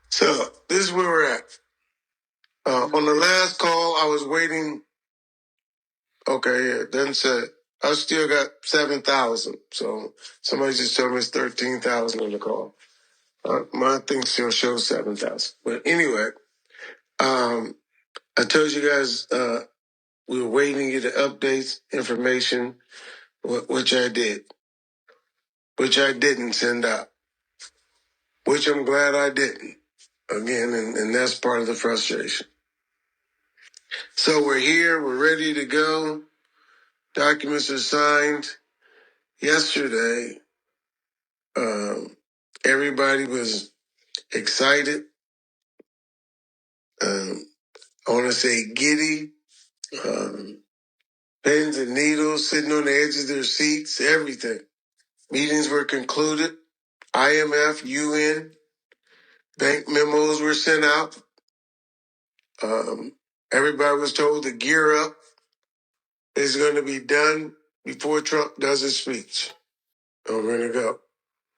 So this is where we're at. On the last call, I was waiting. Okay, yeah, then said I still got 7,000. So somebody just told me it's 13,000 on the call. My thing still shows 7,000. But anyway, I told you guys we were waiting to get the updates, information, which I did, which I didn't send out, which I'm glad I didn't. Again, and that's part of the frustration. So we're here, we're ready to go. Documents are signed. Yesterday, everybody was excited. I want to say giddy. Pins and needles sitting on the edge of their seats, everything. Meetings were concluded. IMF, UN, bank memos were sent out. Everybody was told to gear up. It's going to be done before Trump does his speech. And we're going to go.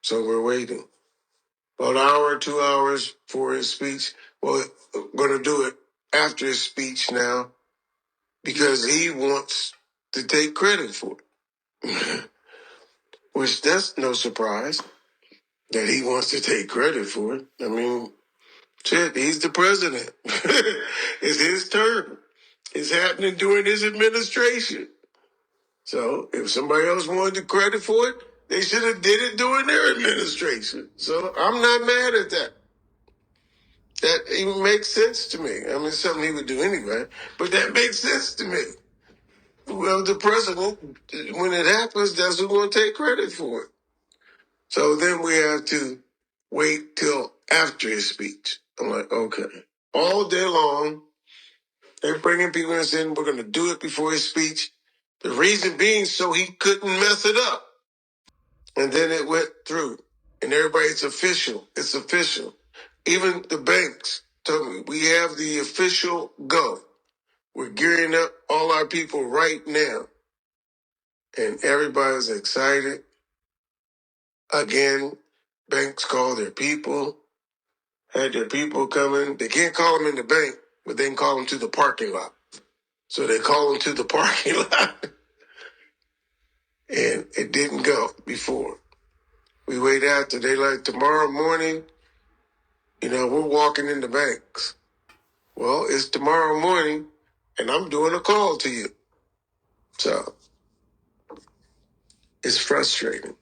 So we're waiting. About an hour, 2 hours for his speech. Well, we're going to do it after his speech now because he wants to take credit for it. Which that's no surprise that he wants to take credit for it. I mean, shit, he's the president. It's his term. It's happening during his administration. So if somebody else wanted the credit for it, they should have did it during their administration. So I'm not mad at that. That even makes sense to me. I mean, it's something he would do anyway, but that makes sense to me. Well, the president, when it happens, that's who's going to take credit for it. So then we have to wait till after his speech. I'm like, okay. All day long, they're bringing people in and saying, we're going to do it before his speech. The reason being so he couldn't mess it up. And then it went through. And everybody, it's official. It's official. Even the banks told me, we have the official go. We're gearing up all our people right now. And everybody's excited. Again, banks call their people. Had their people coming. They can't call them in the bank, but they can call them to the parking lot. So they call them to the parking lot. And it didn't go before. We wait after. They like, tomorrow morning, we're walking in the banks. Well, it's tomorrow morning, and I'm doing a call to you. So it's frustrating.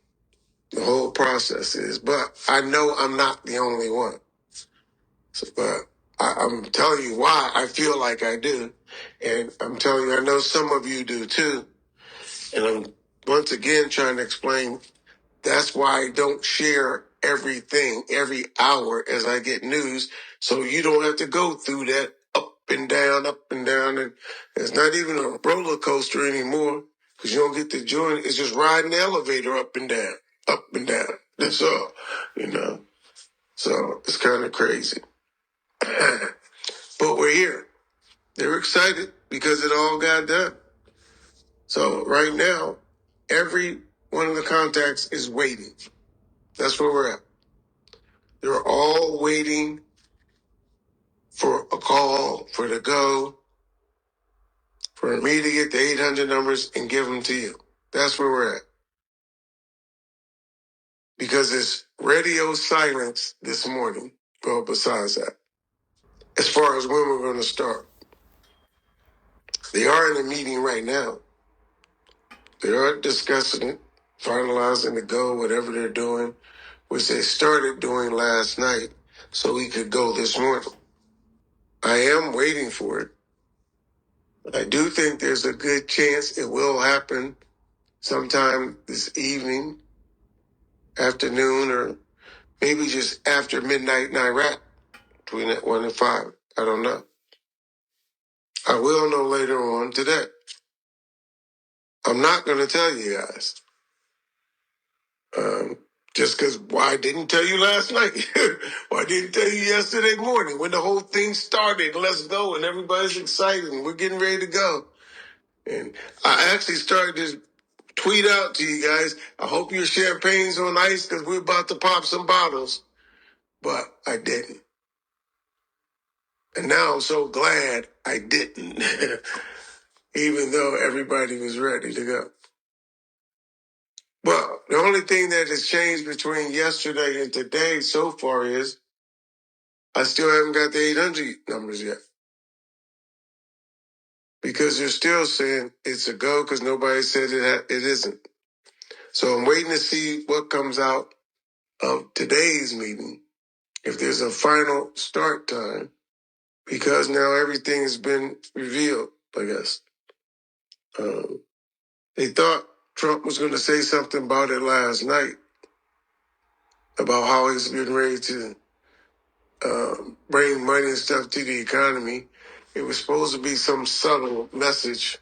The whole process is. But I know I'm not the only one. So, but I'm telling you why I feel like I do. And I'm telling you, I know some of you do too. And I'm once again trying to explain that's why I don't share everything every hour as I get news. So you don't have to go through that up and down, up and down. And it's not even a roller coaster anymore because you don't get to join. It's just riding the elevator up and down, up and down. That's all, So it's kind of crazy. But we're here. They're excited because it all got done. So right now, every one of the contacts is waiting. That's where we're at. They're all waiting for a call, for the go, for me to get the 800 numbers and give them to you. That's where we're at. Because it's radio silence this morning. Well, besides that, as far as when we're going to start. They are in a meeting right now. They are discussing it, finalizing the go, whatever they're doing, which they started doing last night so we could go this morning. I am waiting for it. I do think there's a good chance it will happen sometime this evening, afternoon, or maybe just after midnight in Iraq, between 1 and 5. I don't know. I will know later on today. I'm not going to tell you guys. Just because I didn't tell you last night. Or I didn't tell you yesterday morning when the whole thing started. Let's go. And everybody's excited. And we're getting ready to go. And I actually started this tweet out to you guys. I hope your champagne's on ice because we're about to pop some bottles. But I didn't. now I'm so glad I didn't, even though everybody was ready to go. Well, the only thing that has changed between yesterday and today so far is I still haven't got the 800 numbers yet. Because they're still saying it's a go because nobody said it isn't. So I'm waiting to see what comes out of today's meeting, if there's a final start time, because now everything has been revealed, I guess. They thought Trump was going to say something about it last night, about how he's getting ready to bring money and stuff to the economy. It was supposed to be some subtle message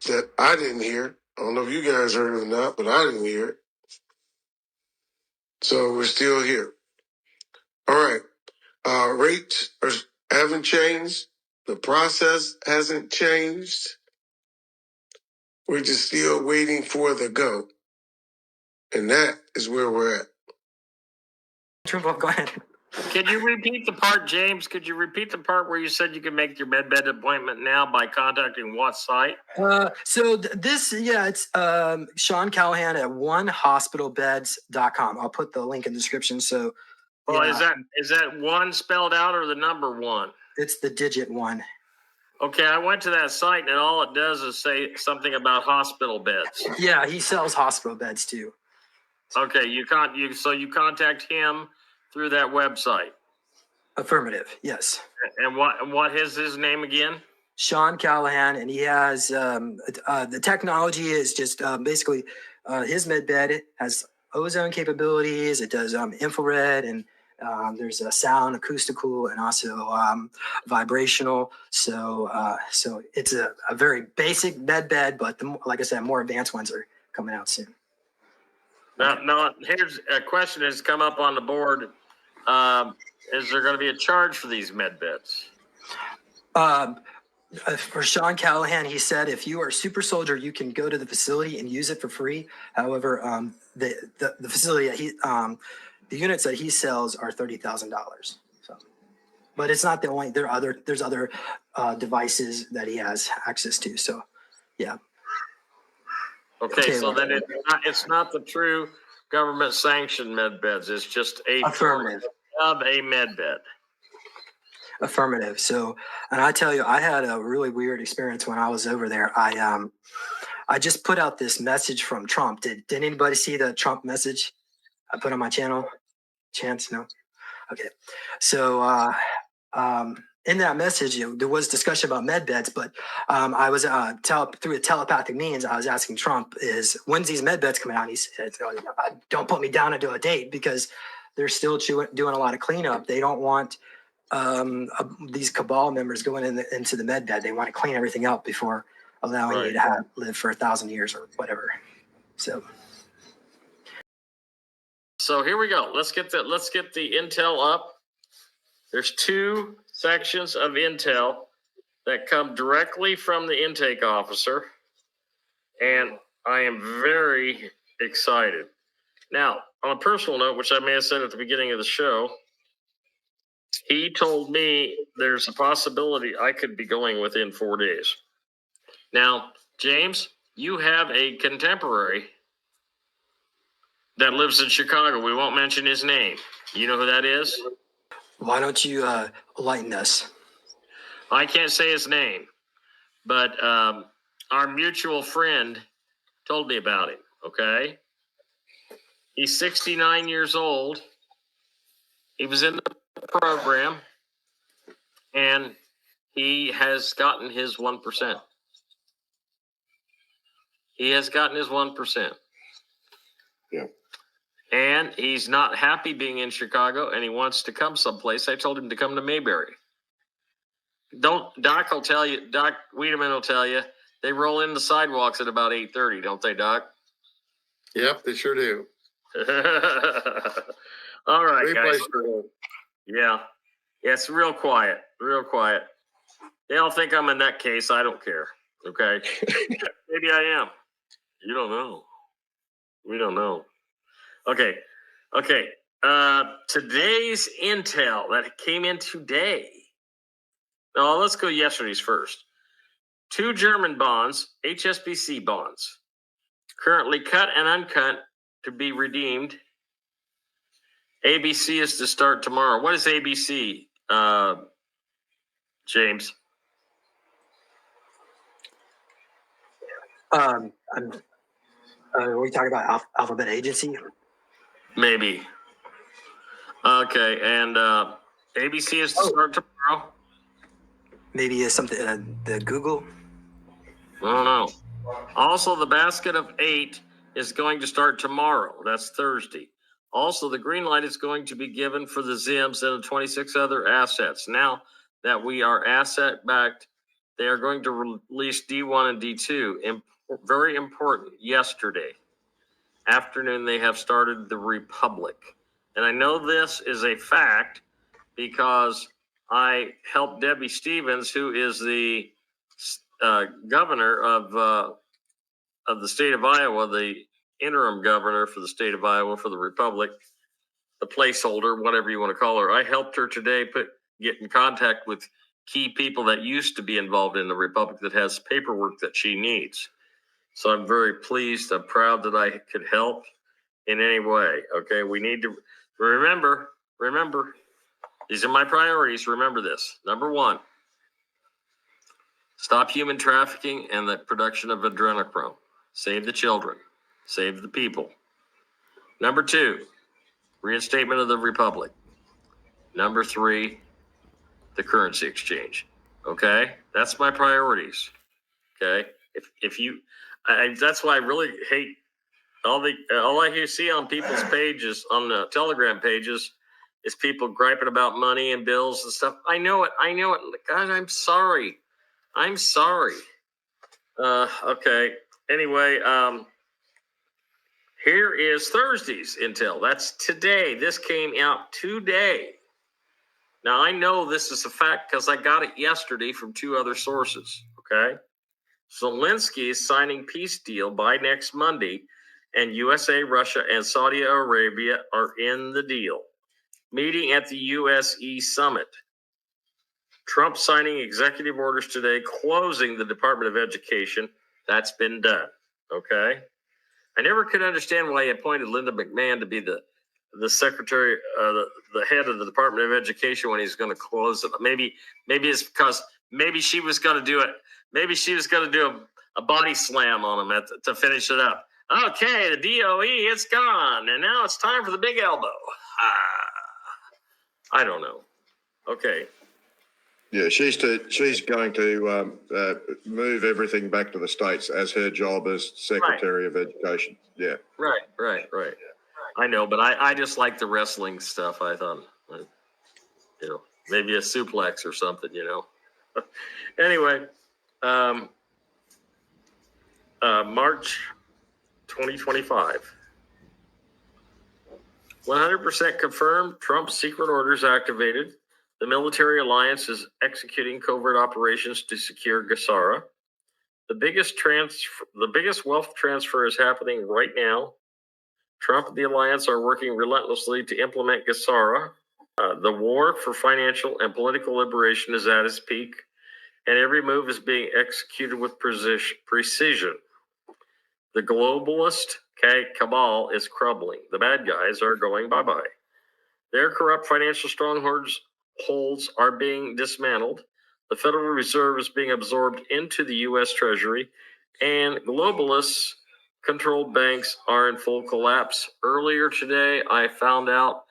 that I didn't hear. I don't know if you guys heard it or not, but I didn't hear it. So we're still here. All right. Rates haven't changed. The process hasn't changed. We're just still waiting for the go. And that is where we're at. Trimble, go ahead. Can you repeat the part, James? Could you repeat the part where you said you can make your MedBed appointment now by contacting what site? It's Sean Callahan at onehospitalbeds.com. I'll put the link in the description. So, well, is that one spelled out or the number one? It's the digit one. Okay, I went to that site and all it does is say something about hospital beds. Yeah, he sells hospital beds too. Okay, you contact him through that website. Affirmative, yes. And what is his name again? Sean Callahan, and he has the technology is just basically his med bed has ozone capabilities. It does infrared, and there's a sound, acoustical, and also vibrational. So it's a very basic med bed, but like I said, more advanced ones are coming out soon. Now, here's a question that's come up on the board. Is there going to be a charge for these med beds? For Sean Callahan, he said, if you are a super soldier, you can go to the facility and use it for free. However, the facility that the units that he sells are $30,000. So, but it's not the only. There's other devices that he has access to. So, yeah. Okay, so then it's not the true government sanctioned med beds. It's just a affirmative of a med bed. Affirmative. So, and I tell you, I had a really weird experience when I was over there. I just put out this message from Trump. Did anybody see the Trump message I put on my channel? Chance? No? Okay. So, in that message, there was discussion about med beds, but I was through a telepathic means, I was asking Trump, when's these med beds coming out? And he said, don't put me down into a date because they're still doing a lot of cleanup. They don't want these Cabal members going into the med bed. They want to clean everything up before allowing you to live for 1,000 years or whatever. So here we go. Let's get the intel up. There's two sections of intel that come directly from the intake officer, and I am very excited. Now, on a personal note, which I may have said at the beginning of the show, he told me there's a possibility I could be going within 4 days. Now, James, you have a contemporary that lives in Chicago. We won't mention his name. You know who that is? Why don't you enlighten us? I can't say his name, but our mutual friend told me about him, okay? He's 69 years old. He was in the program, and he has gotten his 1%. He has gotten his 1%. Yeah. And he's not happy being in Chicago, and he wants to come someplace. I told him to come to Mayberry. Doc Wiedemann will tell you, they roll in the sidewalks at about 8:30, don't they, Doc? Yep, they sure do. All right, Great guys. place to go. Yeah, it's real quiet, real quiet. They all think I'm a nutcase. I don't care, okay? Maybe I am. You don't know. We don't know. Okay. Today's intel that came in today No, let's go yesterday's first. 2 German bonds, HSBC bonds, currently cut and uncut to be redeemed. ABC is to start tomorrow. What is ABC, James? Are we talking about Alphabet Agency? Maybe. Okay, and ABC is to start tomorrow. Maybe it's something the Google. I don't know. Also, the basket of 8 is going to start tomorrow. That's Thursday. Also, the green light is going to be given for the ZIMs and the 26 other assets. Now that we are asset backed, they are going to release D1 and D2. Very important. Yesterday afternoon, they have started the Republic. And I know this is a fact because I helped Debbie Stevens, who is the governor of the state of Iowa, the interim governor for the state of Iowa for the Republic, the placeholder, whatever you want to call her. I helped her today get in contact with key people that used to be involved in the Republic that has paperwork that she needs. So I'm very pleased. I'm proud that I could help in any way. Okay, we need to remember, these are my priorities. Remember this. Number 1, stop human trafficking and the production of adrenochrome. Save the children. Save the people. Number 2, reinstatement of the Republic. Number 3, the currency exchange. Okay? That's my priorities. Okay? If you, that's why I really hate all I see on people's pages, on the Telegram pages, is people griping about money and bills and stuff. I know it. God, I'm sorry. Okay. Anyway, here is Thursday's intel. That's today. This came out today. Now, I know this is a fact because I got it yesterday from 2 other sources, okay? Zelensky is signing peace deal by next Monday, and USA, Russia, and Saudi Arabia are in the deal. Meeting at the USE summit. Trump signing executive orders today, closing the Department of Education. That's been done, okay? I never could understand why he appointed Linda McMahon to be the secretary, the head of the Department of Education when he's going to close it. Maybe it's because maybe she was going to do it. Maybe she was going to do a body slam on him to finish it up. Okay, the DOE, it's gone, and now it's time for the big elbow. I don't know. Okay. Yeah, she's going to move everything back to the States as her job as Secretary of Education. Yeah. Right. I know, but I just like the wrestling stuff. I thought, maybe a suplex or something, Anyway, March 2025. 100% confirmed. Trump's secret orders activated. The military alliance is executing covert operations to secure Gassara. The biggest wealth transfer is happening right now. Trump and the alliance are working relentlessly to implement Gassara. The war for financial and political liberation is at its peak, and every move is being executed with precision. The globalist cabal is crumbling. The bad guys are going bye-bye. Their corrupt financial strongholds are being dismantled. The Federal Reserve is being absorbed into the U.S. Treasury, and globalists controlled banks are in full collapse. Earlier today, I found out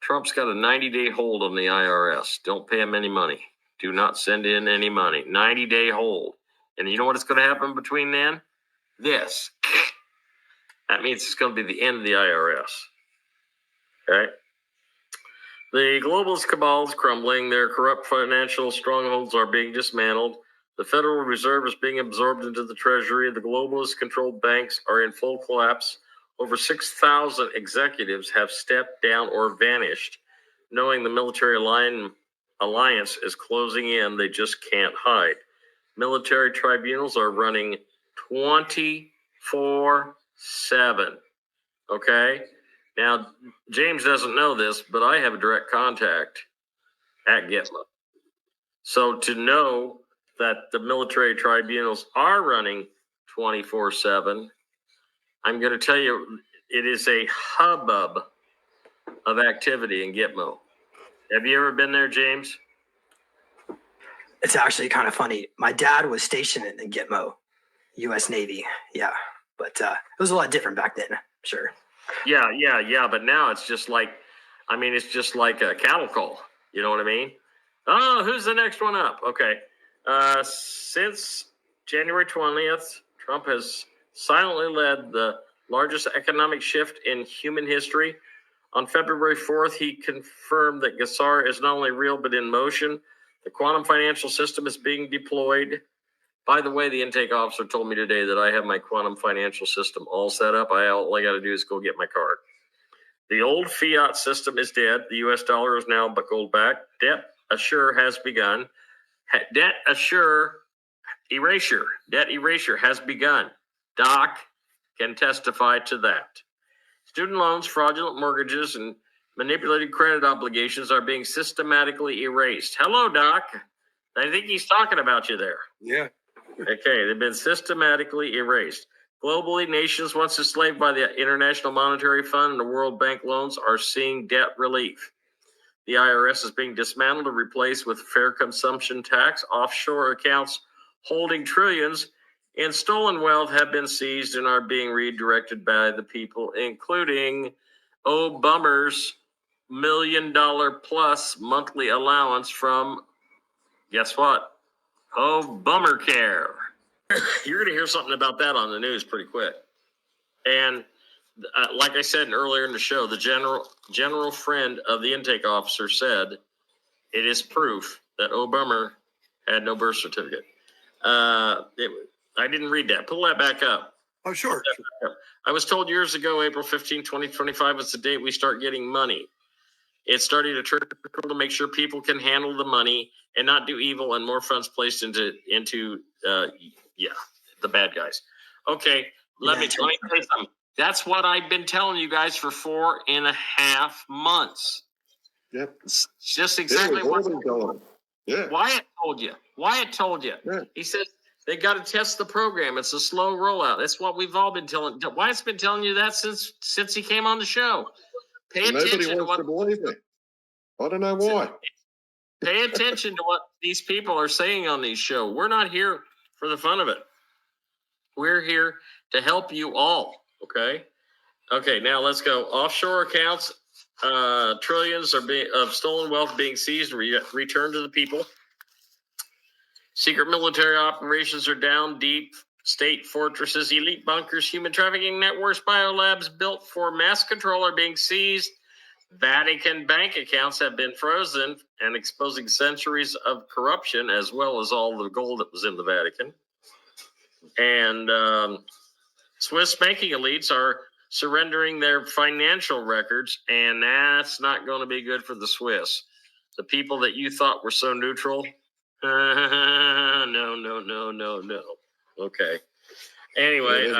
Trump's got a 90-day hold on the IRS. Don't pay him any money. Do not send in any money. 90-day hold. And you know what's going to happen between then? This. That means it's going to be the end of the IRS. Okay? The globalist cabal is crumbling. Their corrupt financial strongholds are being dismantled. The Federal Reserve is being absorbed into the Treasury. The globalist-controlled banks are in full collapse. Over 6,000 executives have stepped down or vanished. Knowing the military alliance is closing in, they just can't hide. Military tribunals are running 24/7. Okay? Now, James doesn't know this, but I have a direct contact at Gitmo. So to know that the military tribunals are running 24/7, I'm going to tell you, it is a hubbub of activity in Gitmo. Have you ever been there, James? It's actually kind of funny. My dad was stationed in Gitmo, U.S. Navy. Yeah, but it was a lot different back then. Sure. Yeah. But now it's just like, it's just like a cattle call. You know what I mean? Oh, who's the next one up? Okay. Since January 20th, Trump has silently led the largest economic shift in human history. On February 4th, he confirmed that GSAR is not only real but in motion. The quantum financial system is being deployed. By the way, the intake officer told me today that I have my quantum financial system all set up. All I got to do is go get my card. The old fiat system is dead. The U.S. dollar is now gold backed. Debt assure has begun. Debt erasure has begun. Doc can testify to that. Student loans, fraudulent mortgages, and manipulated credit obligations are being systematically erased. Hello, Doc. I think he's talking about you there. Yeah. Okay, they've been systematically erased. Globally, nations once enslaved by the International Monetary Fund and the World Bank loans are seeing debt relief. The IRS is being dismantled and replaced with fair consumption tax. Offshore accounts holding trillions in stolen wealth have been seized and are being redirected by the people, including Bummer's $1 million plus monthly allowance from, guess what? Bummer Care. You're going to hear something about that on the news pretty quick. And like I said earlier in the show, the general friend of the intake officer said it is proof that Bummer had no birth certificate. I didn't read that. Pull that back up. Oh, sure. I was told years ago, April 15, 2025 is the date we start getting money. It's starting to trickle to make sure people can handle the money and not do evil, and more funds placed into the bad guys. Okay, let me tell you something. That's what I've been telling you guys for 4.5 months. Yep. It's just exactly what Yeah. Wyatt told you. Yeah. He said they got to test the program. It's a slow rollout. That's what we've all been telling. Wyatt's been telling you that since he came on the show. Pay attention Nobody wants to believe me. I don't know why. Pay attention to what these people are saying on these shows. We're not here for the fun of it. We're here to help you all. Okay. Now let's go. Offshore accounts, trillions of stolen wealth being seized and returned to the people. Secret military operations are down. Deep state fortresses, elite bunkers, human trafficking networks, biolabs built for mass control are being seized. Vatican bank accounts have been frozen and exposing centuries of corruption, as well as all the gold that was in the Vatican. And Swiss banking elites are surrendering their financial records, and that's not going to be good for the Swiss. The people that you thought were so neutral, no. Okay. Anyway,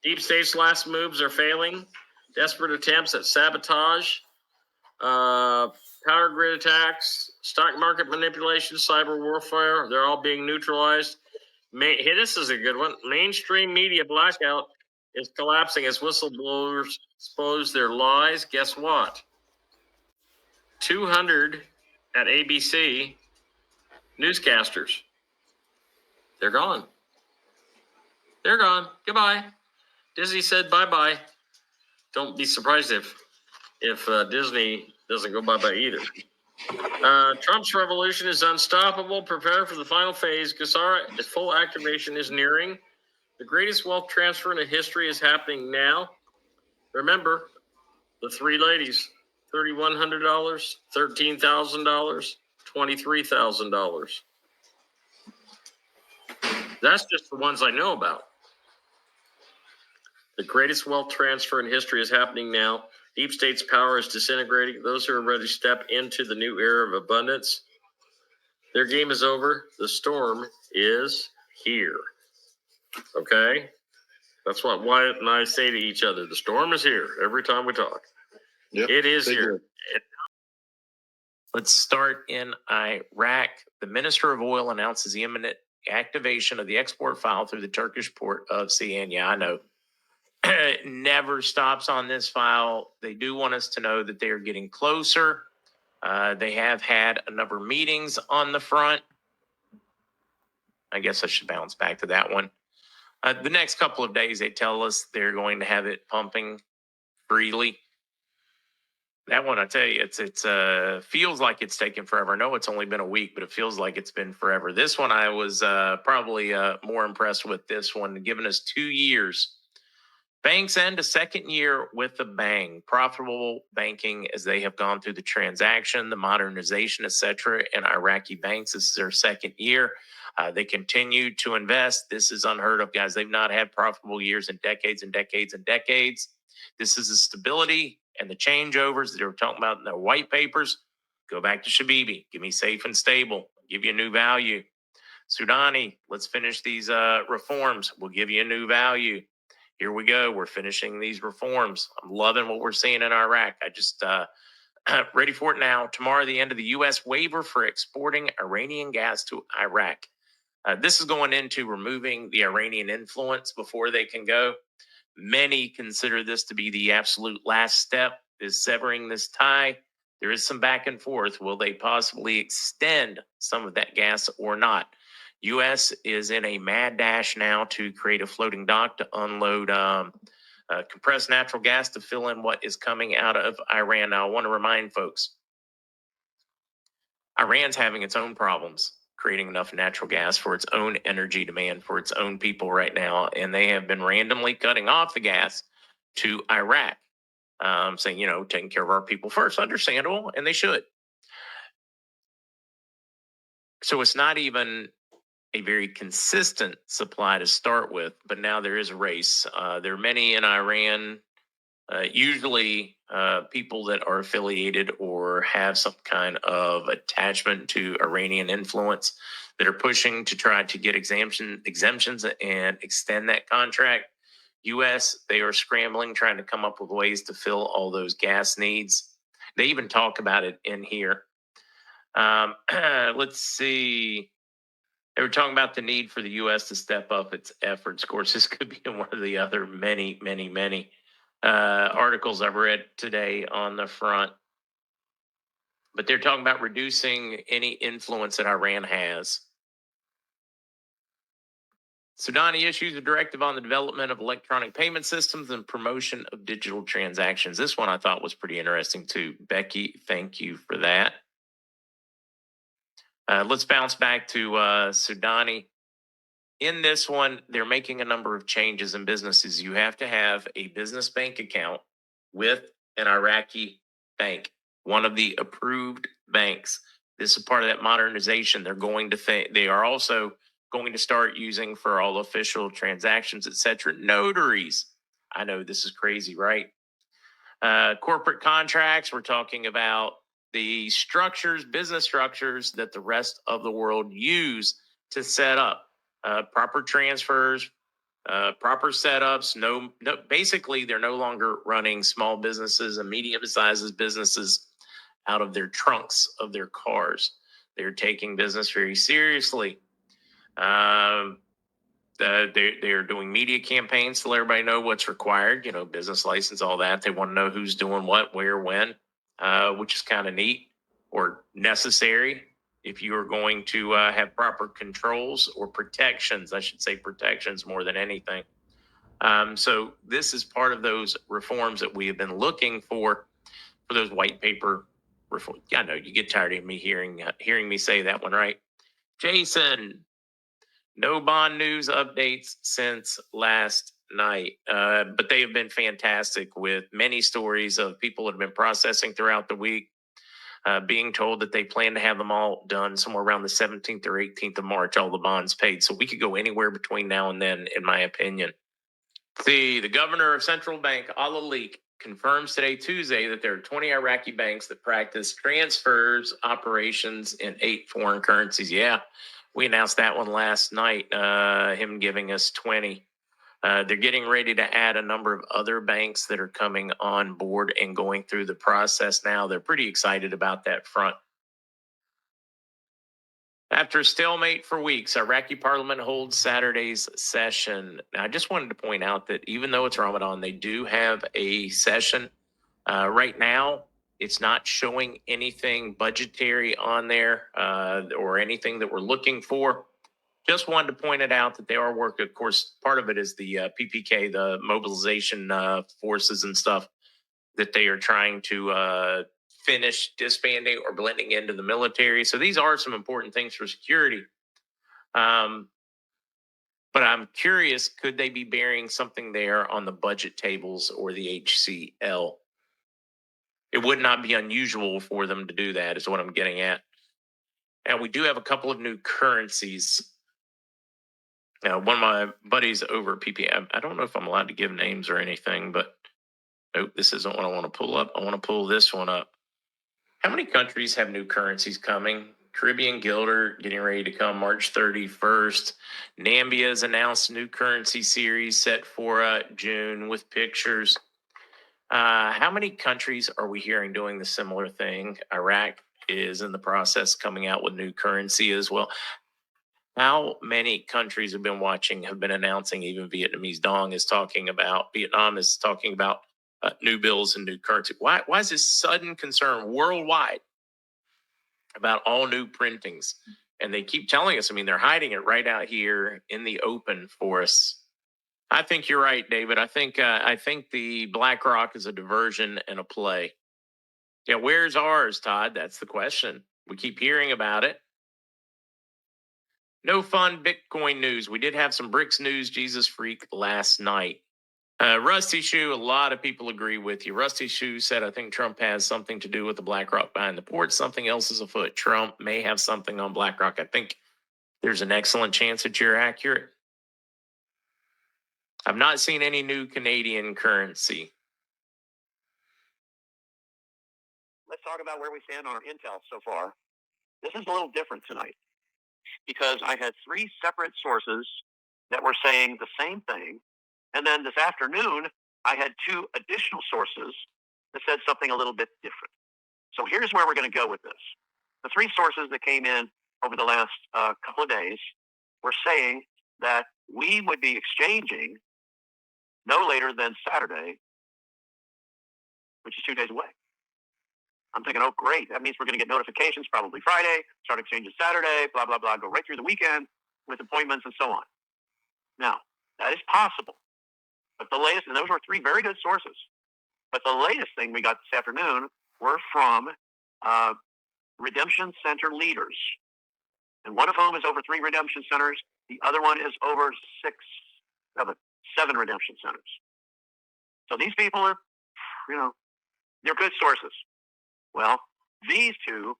Deep State's last moves are failing. Desperate attempts at sabotage, power grid attacks, stock market manipulation, cyber warfare, they're all being neutralized. Hey, this is a good one. Mainstream media blackout is collapsing as whistleblowers expose their lies. Guess what? 200 at ABC newscasters. They're gone. Goodbye. Disney said bye-bye. Don't be surprised if Disney doesn't go bye-bye either. Trump's revolution is unstoppable. Prepare for the final phase. GSAR full activation is nearing. The greatest wealth transfer in history is happening now. Remember, the three ladies, $3,100, $13,000, $23,000. That's just the ones I know about. The greatest wealth transfer in history is happening now. Deep State's power is disintegrating. Those who are ready to step into the new era of abundance, their game is over. The storm is here. Okay? That's what Wyatt and I say to each other. The storm is here every time we talk. Yep. It is here. Let's start in Iraq. The Minister of Oil announces the imminent activation of the export file through the Turkish port of Ceyhan. Yeah, I know. It never stops on this file. They do want us to know that they are getting closer. They have had a number of meetings on the front. I guess I should bounce back to that one. The next couple of days, they tell us they're going to have it pumping freely. That one, I tell you, it's feels like it's taken forever. I know it's only been a week, but it feels like it's been forever. This one, I was probably more impressed with this one, giving us 2 years. Banks end a second year with a bang. Profitable banking as they have gone through the transaction, the modernization, etc. in Iraqi banks. This is their second year. They continue to invest. This is unheard of, guys. They've not had profitable years in decades and decades and decades. This is the stability and the changeovers that they were talking about in their white papers. Go back to Shabibi. Give me safe and stable. Give you a new value. Sudani, let's finish these reforms. We'll give you a new value. Here we go. We're finishing these reforms. I'm loving what we're seeing in Iraq. I just ready for it now. Tomorrow, the end of the U.S. waiver for exporting Iranian gas to Iraq. This is going into removing the Iranian influence before they can go. Many consider this to be the absolute last step, is severing this tie. There is some back and forth. Will they possibly extend some of that gas or not? U.S. is in a mad dash now to create a floating dock to unload compressed natural gas to fill in what is coming out of Iran. Now, I want to remind folks, Iran's having its own problems creating enough natural gas for its own energy demand for its own people right now, and they have been randomly cutting off the gas to Iraq, saying, taking care of our people first. Understandable, and they should. So it's not even a very consistent supply to start with, but now there is a race. There are many in Iran, usually people that are affiliated or have some kind of attachment to Iranian influence that are pushing to try to get exemptions and extend that contract. U.S., they are scrambling, trying to come up with ways to fill all those gas needs. They even talk about it in here. Let's see. They were talking about the need for the U.S. to step up its efforts. Of course, this could be one of the other many articles I've read today on the front. But they're talking about reducing any influence that Iran has. Sudani issues a directive on the development of electronic payment systems and promotion of digital transactions. This one I thought was pretty interesting too. Becky, thank you for that. Let's bounce back to Sudani. In this one, they're making a number of changes in businesses. You have to have a business bank account with an Iraqi bank, one of the approved banks. This is part of that modernization. They are also going to start using for all official transactions, etc. Notaries. I know this is crazy, right? Corporate contracts. We're talking about the business structures that the rest of the world use to set up proper transfers, proper setups. No, basically, they're no longer running small businesses and medium-sized businesses out of their trunks of their cars. They're taking business very seriously. They're doing media campaigns to let everybody know what's required, business license, all that. They want to know who's doing what, where, when, which is kind of neat or necessary if you are going to have proper controls or protections. I should say protections more than anything. So this is part of those reforms that we have been looking for those white paper reforms. Yeah, I know you get tired of me hearing me say that one, right? Jason. No bond news updates since last night, but they have been fantastic with many stories of people that have been processing throughout the week, being told that they plan to have them all done somewhere around the 17th or 18th of March, all the bonds paid. So we could go anywhere between now and then, in my opinion. The governor of Central Bank, Al-Alik, confirms today, Tuesday, that there are 20 Iraqi banks that practice transfers operations in 8 foreign currencies. Yeah. We announced that one last night, him giving us 20. They're getting ready to add a number of other banks that are coming on board and going through the process now. They're pretty excited about that front. After a stalemate for weeks, Iraqi parliament holds Saturday's session. Now, I just wanted to point out that even though it's Ramadan, they do have a session. Right now, it's not showing anything budgetary on there or anything that we're looking for. Just wanted to point it out that they are working. Of course, part of it is the PPK, the mobilization forces and stuff that they are trying to finish disbanding or blending into the military. So these are some important things for security. But I'm curious, could they be bearing something there on the budget tables or the HCL? It would not be unusual for them to do that, is what I'm getting at. And we do have a couple of new currencies. One of my buddies over at PPM, I don't know if I'm allowed to give names or anything, but nope, this isn't what I want to pull up. I want to pull this one up. How many countries have new currencies coming? Caribbean Guilder getting ready to come March 31st. Nambia has announced a new currency series set for June with pictures. How many countries are we hearing doing the similar thing? Iraq is in the process coming out with new currency as well. How many countries have been announcing, even Vietnam is talking about new bills and new currency. Why is this sudden concern worldwide about all new printings? And they keep telling us, they're hiding it right out here in the open for us. I think you're right, David. I think the BlackRock is a diversion and a play. Yeah, where's ours, Todd? That's the question. We keep hearing about it. No fun Bitcoin news. We did have some BRICS news, Jesus Freak, last night. Rusty Shoe, a lot of people agree with you. Rusty Shoe said, I think Trump has something to do with the BlackRock buying the port. Something else is afoot. Trump may have something on BlackRock. I think there's an excellent chance that you're accurate. I've not seen any new Canadian currency. Let's talk about where we stand on our intel so far. This is a little different tonight because I had three separate sources that were saying the same thing. And then this afternoon, I had two additional sources that said something a little bit different. So here's where we're going to go with this. The three sources that came in over the last couple of days were saying that we would be exchanging no later than Saturday, which is 2 days away. I'm thinking, oh, great. That means we're going to get notifications probably Friday, start exchanges Saturday, blah, blah, blah, go right through the weekend with appointments and so on. Now, that is possible. But the latest, and those were three very good sources. But the latest thing we got this afternoon were from redemption center leaders. And one of whom is over 3 redemption centers. The other one is over 7 redemption centers. So these people are, they're good sources. Well, these two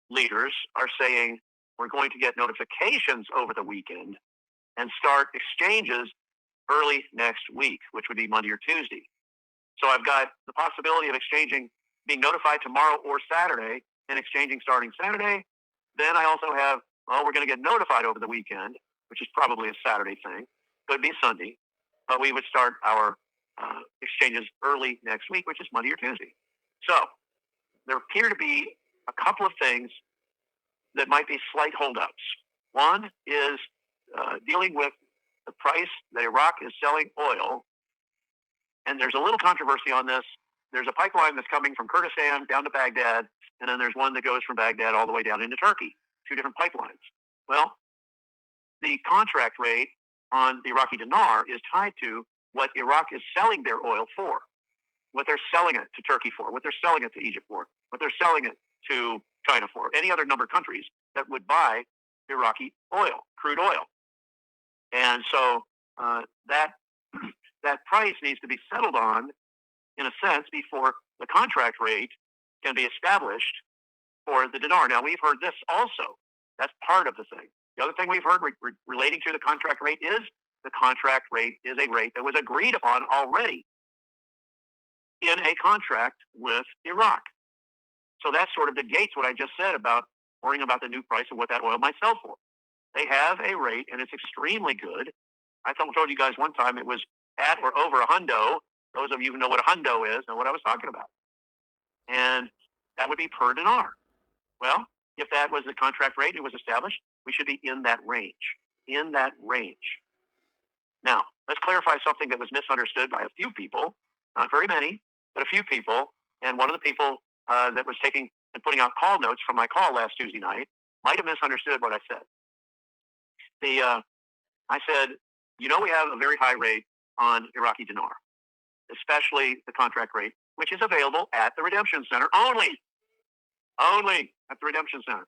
leaders are saying we're going to get notifications over the weekend and start exchanges early next week, which would be Monday or Tuesday. So I've got the possibility of being notified tomorrow or Saturday and exchanging starting Saturday. Then I also have, we're going to get notified over the weekend, which is probably a Saturday thing. Could be Sunday, but we would start our exchanges early next week, which is Monday or Tuesday. So there appear to be a couple of things that might be slight holdups. One is dealing with the price that Iraq is selling oil. And there's a little controversy on this. There's a pipeline that's coming from Kurdistan down to Baghdad, and then there's one that goes from Baghdad all the way down into Turkey, 2 different pipelines. Well, the contract rate on the Iraqi dinar is tied to what Iraq is selling their oil for, what they're selling it to Turkey for, what they're selling it to Egypt for, what they're selling it to China for, any other number of countries that would buy Iraqi oil, crude oil. And so that price needs to be settled on, in a sense, before the contract rate can be established for the dinar. Now, we've heard this also. That's part of the thing. The other thing we've heard relating to the contract rate is the contract rate is a rate that was agreed upon already in a contract with Iraq. So that sort of negates what I just said about worrying about the new price of what that oil might sell for. They have a rate, and it's extremely good. I told you guys one time it was at or over a hundo. Those of you who know what a hundo is know what I was talking about. And that would be per dinar. Well, if that was the contract rate, it was established, We should be in that range. In that range. Now, let's clarify something that was misunderstood by a few people, not very many, but a few people. And one of the people that was taking and putting out call notes from my call last Tuesday night might have misunderstood what I said. I said, we have a very high rate on Iraqi dinar, especially the contract rate, which is available at the Redemption Center only at the Redemption Center.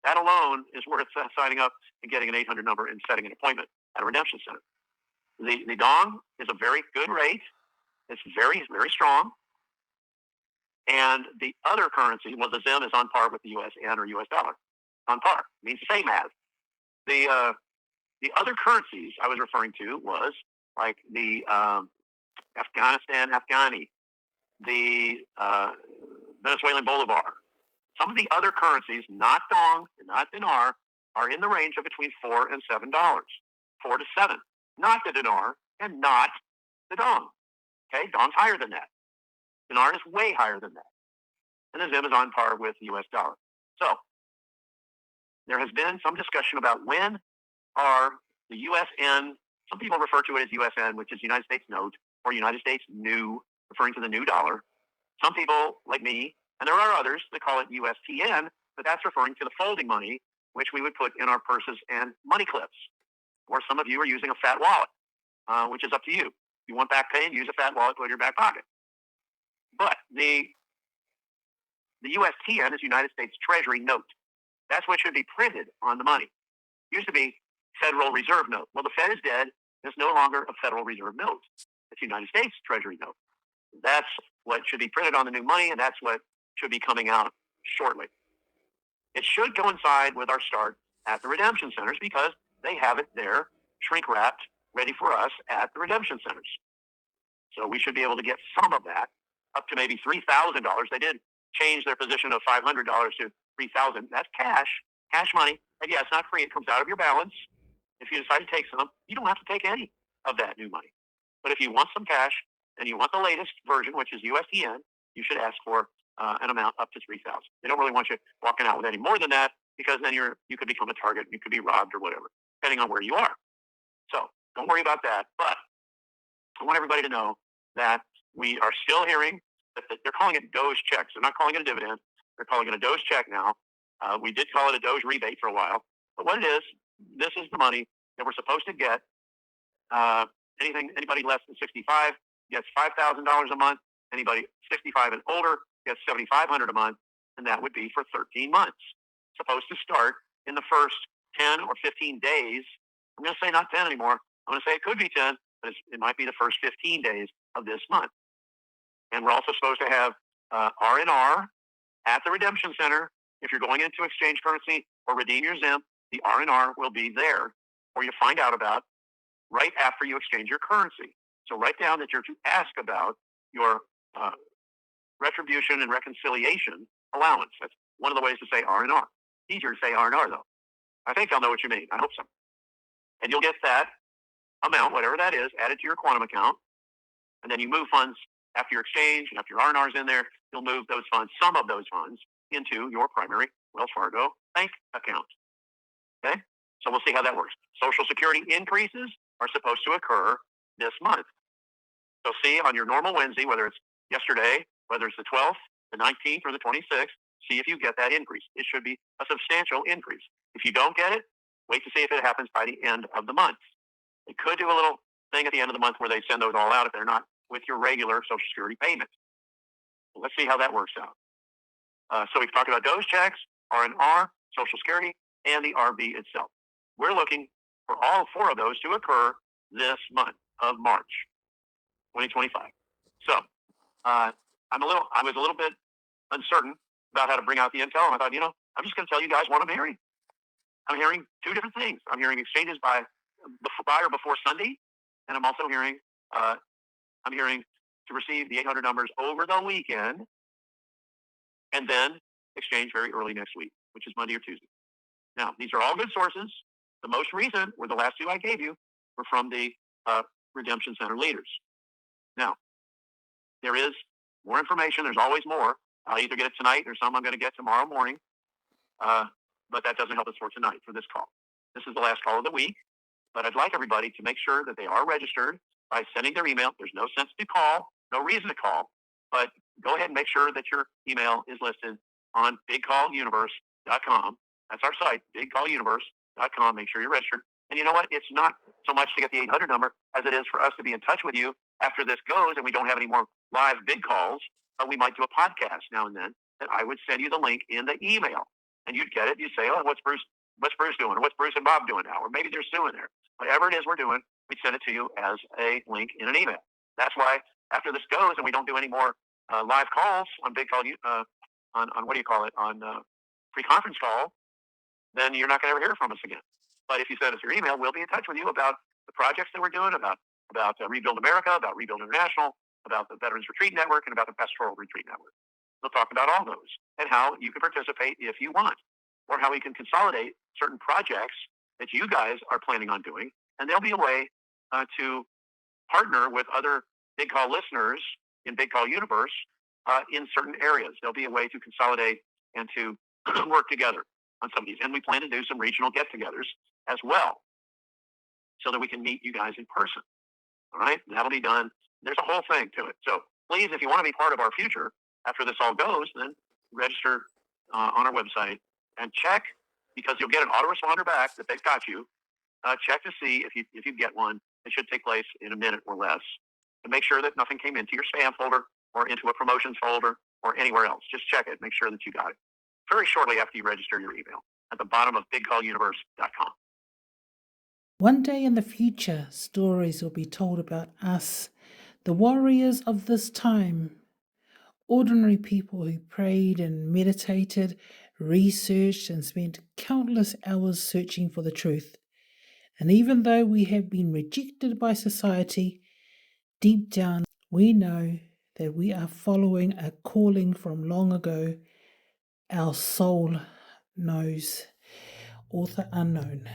That alone is worth signing up and getting an 800 number and setting an appointment at a Redemption Center. The dong is a very good rate. It's very, very strong. And the other currency, well, the ZIM is on par with the US yen or US dollar. On par. It means the same as. The other currencies I was referring to was like the Afghanistan Afghani, the Venezuelan Bolivar. Some of the other currencies, not dong, not dinar, are in the range of between $4 and $7. $4 to $7. Not the dinar and not the dong. Okay, dong's higher than that. Dinar is way higher than that. And the ZIM is on par with the US dollar. So there has been some discussion about when are the USN, some people refer to it as USN, which is United States note, or United States new, referring to the new dollar. Some people, like me, and there are others that call it USTN, but that's referring to the folding money, which we would put in our purses and money clips. Or some of you are using a fat wallet, which is up to you. If you want back pay, use a fat wallet, put it in your back pocket. But the USTN is United States Treasury note. That's what should be printed on the money. It used to be Federal Reserve note. Well, the Fed is dead. It's no longer a Federal Reserve note. It's United States Treasury note. That's what should be printed on the new money, and that's what should be coming out shortly. It should coincide with our start at the redemption centers because they have it there, shrink wrapped, ready for us at the redemption centers. So we should be able to get some of that up to maybe $3,000. They did change their position of $500 to $3,000. That's cash money. And yeah, it's not free. It comes out of your balance. If you decide to take some, you don't have to take any of that new money. But if you want some cash and you want the latest version, which is USDN, you should ask for an amount up to $3,000. They don't really want you walking out with any more than that because then you could become a target. You could be robbed or whatever, depending on where you are. So don't worry about that. But I want everybody to know that we are still hearing that they're calling it Doge checks. They're not calling it a dividend. They're calling it a Doge check now. We did call it a Doge rebate for a while. But what it is, this is the money that we're supposed to get. Anybody less than 65 gets $5,000 a month. Anybody 65 and older gets $7,500 a month, and that would be for 13 months. Supposed to start in the first 10 or 15 days. I'm going to say not 10 anymore. I'm going to say it could be 10, but it might be the first 15 days of this month. And we're also supposed to have R&R at the redemption center. If you're going into exchange currency or redeem your ZIM, the R&R will be there for you to find out about right after you exchange your currency. So write down that you're to ask about your retribution and reconciliation allowance. That's one of the ways to say R&R. Easier to say R&R, though. I think I'll know what you mean. I hope so. And you'll get that amount, whatever that is, added to your quantum account. And then you move funds after your exchange, and after your R&R is in there, you'll move those funds, some of those funds, into your primary Wells Fargo bank account. Okay? So we'll see how that works. Social Security increases are supposed to occur this month. So see on your normal Wednesday, whether it's yesterday, whether it's the 12th, the 19th, or the 26th, see if you get that increase. It should be a substantial increase. If you don't get it, wait to see if it happens by the end of the month. They could do a little thing at the end of the month where they send those all out if they're not with your regular Social Security payment. Well, let's see how that works out. So we've talked about Doge checks, R&R, Social Security, and the RB itself. We're looking for all four of those to occur this month of March 2025. So I was a little bit uncertain about how to bring out the intel. And I thought, I'm just going to tell you guys what I'm hearing. I'm hearing two different things. I'm hearing exchanges by or before Sunday, and I'm also hearing to receive the 800 numbers over the weekend, and then exchange very early next week, which is Monday or Tuesday. Now, these are all good sources. The most recent were the last two I gave you were from the redemption center leaders. Now, there is more information. There's always more. I'll either get it tonight or some I'm going to get tomorrow morning. but that doesn't help us for tonight for this call. This is the last call of the week, but I'd like everybody to make sure that they are registered by sending their email. There's no sense to call, no reason to call, but go ahead and make sure that your email is listed on bigcalluniverse.com. That's our site, bigcalluniverse.com. Make sure you're registered. And you know what? It's not so much to get the 800 number as it is for us to be in touch with you after this goes and we don't have any more live big calls, but we might do a podcast now and then that I would send you the link in the email. And you'd get it. You'd say, oh, what's Bruce doing? Or what's Bruce and Bob doing now? Or maybe they're suing there. Whatever it is we're doing, we send it to you as a link in an email. That's why after this goes and we don't do any more live calls on big call, on what do you call it, on free conference call, then you're not going to ever hear from us again. But if you send us your email, we'll be in touch with you about the projects that we're doing, about Rebuild America, about Rebuild International, about the Veterans Retreat Network, and about the Pastoral Retreat Network. We'll talk about all those and how you can participate if you want, or how we can consolidate certain projects that you guys are planning on doing. And there'll be a way to partner with other Big Call listeners in Big Call Universe in certain areas. There'll be a way to consolidate and to work together on some of these. And we plan to do some regional get-togethers as well so that we can meet you guys in person. All right? That'll be done. There's a whole thing to it. So please, if you want to be part of our future after this all goes, then register on our website and check, because you'll get an autoresponder back that they've got you. Check to see if you get one. It should take place in a minute or less. And make sure that nothing came into your spam folder or into a promotions folder or anywhere else. Just check it. Make sure that you got it very shortly after you register your email at the bottom of bigcalluniverse.com. One day in the future, stories will be told about us, the warriors of this time. Ordinary people who prayed and meditated, researched and spent countless hours searching for the truth. And even though we have been rejected by society, deep down we know that we are following a calling from long ago. Our soul knows. Author unknown.